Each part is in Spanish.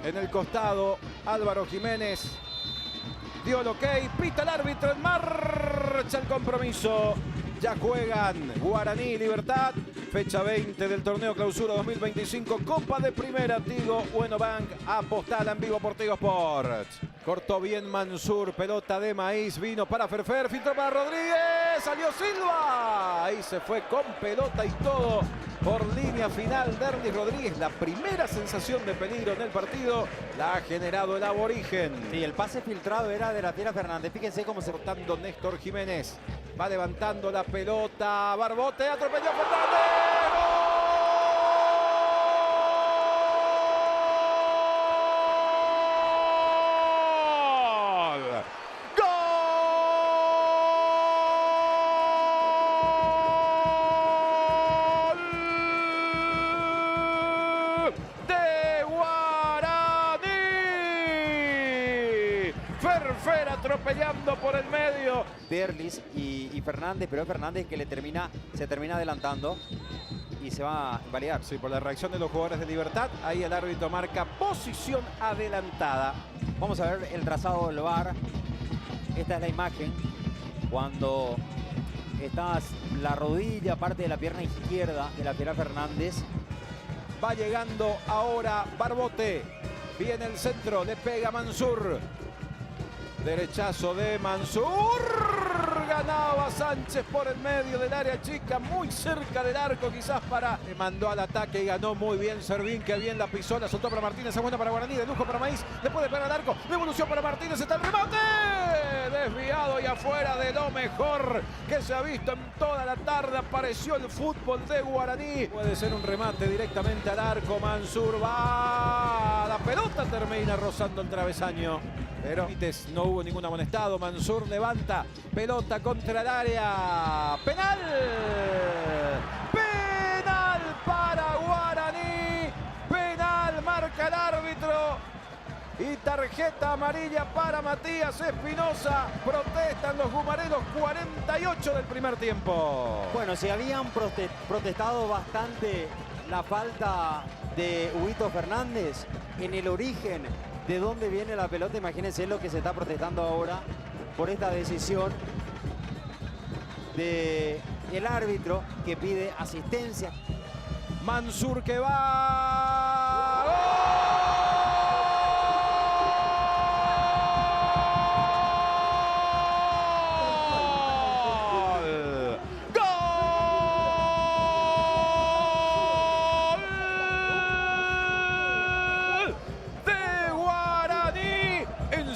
En el costado, Álvaro Jiménez dio el ok, pita el árbitro, en marcha el compromiso. Ya juegan Guaraní y Libertad, fecha 20 del torneo Clausura 2025, Copa de Primera, Tigo Bank, apostala en vivo por Tigo Sports. Cortó bien Mansur, pelota de maíz, vino para Ferfer, filtró para Rodríguez, salió Silva. Ahí se fue con pelota y todo por línea final. Derlis Rodríguez, la primera sensación de peligro en el partido la ha generado el aborigen. Sí, el pase filtrado era de la Fiera Fernández. Fíjense cómo se... Cortando Néstor Jiménez, va levantando la pelota, Barbote, atropelló a Fernández. ¡Gol! Ferfer atropellando por el medio. Derlis y Fernández, pero es Fernández que se termina adelantando y se va a invalidar. Sí, por la reacción de los jugadores de Libertad, ahí el árbitro marca posición adelantada. Vamos a ver el trazado del VAR. Esta es la imagen cuando está la rodilla, parte de la pierna izquierda de la Fiera Fernández. Va llegando ahora Barbote. Viene el centro, le pega Mansur. Derechazo de Mansur. Ganaba Sánchez por el medio del área chica, muy cerca del arco quizás para... Le mandó al ataque y ganó muy bien Servín, que bien la pisó, la soltó para Martínez, buena para Guaraní, de lujo para Maíz, le puede pegar al arco, devolución para Martínez, está el remate. Desviado y afuera de lo mejor que se ha visto en toda la tarde. Apareció el fútbol de Guaraní. Puede ser un remate directamente al arco. Mansur va. La pelota termina rozando el travesaño. Pero no hubo ningún amonestado. Mansur levanta. Pelota contra el área. Penal. Penal para Guaraní. Penal marca el árbitro. Y tarjeta amarilla para Matías Espinosa. Protestan los gumareros, 48 del primer tiempo. Bueno, si habían protestado bastante la falta de Huguito Fernández en el origen de dónde viene la pelota, imagínense lo que se está protestando ahora por esta decisión del árbitro que pide asistencia. Mansur que va. ¡Gol!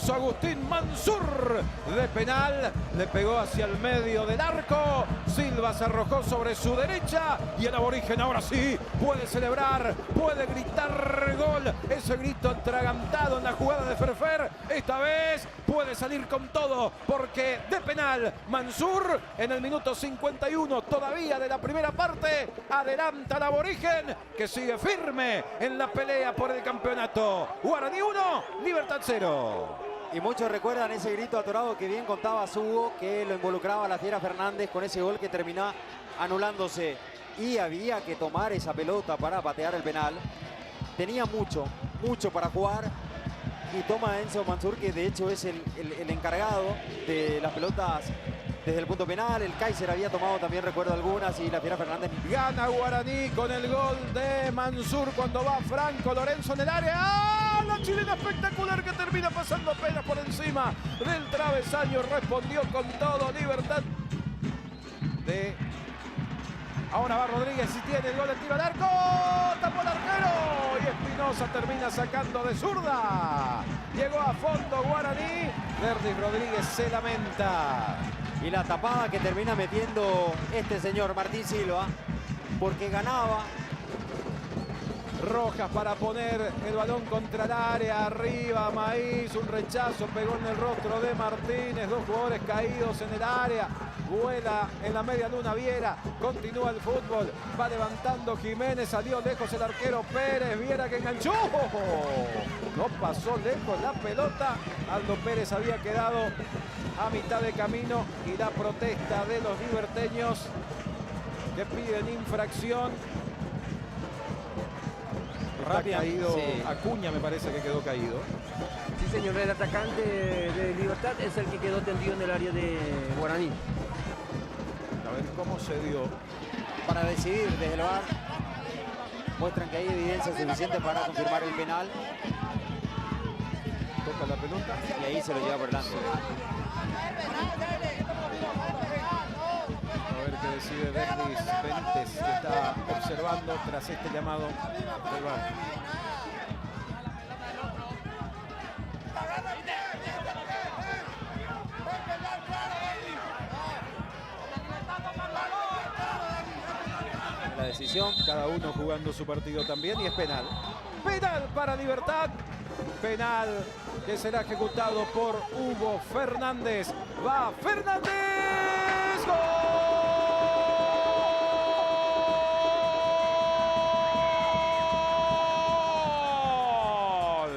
Agustín Mansur de penal, le pegó hacia el medio del arco. Silva se arrojó sobre su derecha y el aborigen ahora sí puede celebrar, puede gritar gol. Ese grito atragantado en la jugada de Ferfer, esta vez puede salir con todo porque de penal Mansur en el minuto 51 todavía de la primera parte adelanta al aborigen que sigue firme en la pelea por el campeonato. Guaraní 1, Libertad 0. Y muchos recuerdan ese grito atorado que bien contaba Hugo, que lo involucraba a la Fiera Fernández con ese gol que terminó anulándose. Y había que tomar esa pelota para patear el penal. Tenía mucho para jugar. Y toma Enzo Mansur, que de hecho es el encargado de las pelotas desde el punto penal. El Kaiser había tomado también, recuerdo algunas, y la Fiera Fernández. Gana Guaraní con el gol de Mansur cuando va Franco Lorenzo en el área. ¡Ah! La chilena espectacular que termina pasando apenas por encima del travesaño. Respondió con todo Libertad. Ahora va Rodríguez y tiene el gol, el tiro al arco. Tapó el arquero y Espinosa termina sacando de zurda. Llegó a fondo Guaraní. Derlis Rodríguez se lamenta. Y la tapada que termina metiendo este señor Martín Silva, porque ganaba. Rojas para poner el balón contra el área, arriba Maíz, un rechazo, pegó en el rostro de Martínez, dos jugadores caídos en el área, vuela en la media luna Viera, continúa el fútbol, va levantando Jiménez, salió lejos el arquero Pérez, Viera que enganchó, no pasó lejos la pelota, Aldo Pérez había quedado a mitad de camino y la protesta de los liberteños que piden infracción. Está rápida. caído, Sí. Acuña me parece que quedó caído. Sí, señor, el atacante de Libertad es el que quedó tendido en el área de Guaraní. A ver cómo se dio. Para decidir desde el VAR. Muestran que hay evidencia suficiente para confirmar el penal. Toca la pelota. Y ahí se lo lleva por delante. A ver qué decide Denis Benítez, que está observando tras este llamado del VAR. La decisión. Cada uno jugando su partido también y es penal. Penal para Libertad. Penal que será ejecutado por Hugo Fernández. Va Fernández. ¡Gol!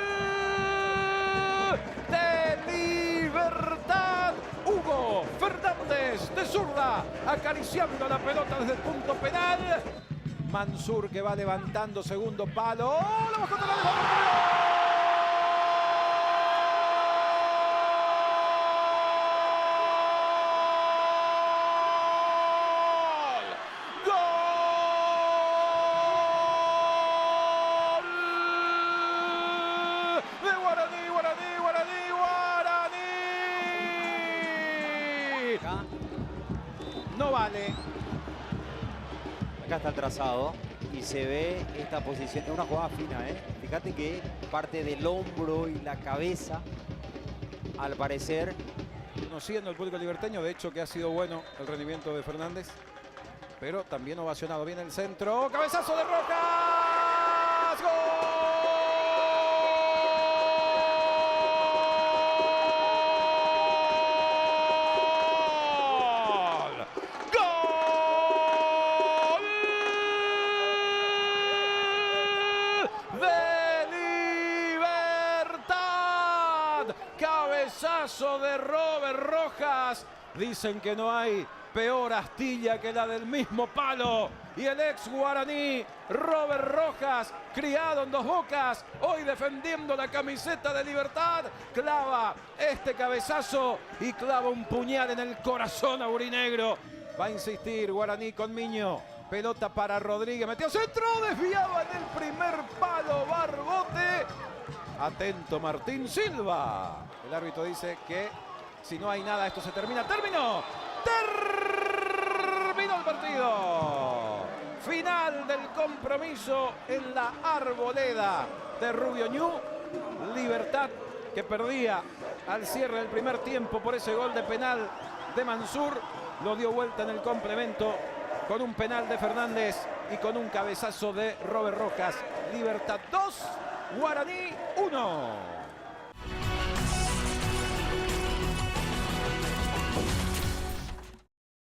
¡Gol! De Libertad. Hugo Fernández de zurda, acariciando la pelota desde el punto penal. Mansur que va levantando segundo palo. ¡Oh! ¡La bajó de la Acá, no vale. acá está el trazado. Y se ve esta posición. Es una jugada fina, ¿eh? Fíjate que parte del hombro y la cabeza, al parecer, Conociendo el público liberteño, de hecho que ha sido bueno el rendimiento de Fernández, pero también ovacionado. Viene el centro, cabezazo de Rojas. ¡Gol! Cabezazo de Robert Rojas. Dicen que no hay peor astilla que la del mismo palo. Y el ex guaraní Robert Rojas, criado en Dos Bocas, hoy defendiendo la camiseta de Libertad, clava este cabezazo y clava un puñal en el corazón aurinegro. Va a insistir Guaraní con Miño. Pelota para Rodríguez. Metió centro, desviado en el primer palo Barbote. Atento Martín Silva. El árbitro dice que si no hay nada esto se termina. ¡Terminó! ¡Terminó el partido! Final del compromiso en la Arboleda de Rubio Ñu. Libertad que perdía al cierre del primer tiempo por ese gol de penal de Mansur. Lo dio vuelta en el complemento con un penal de Fernández y con un cabezazo de Robert Rojas. Libertad 2, Guaraní 1.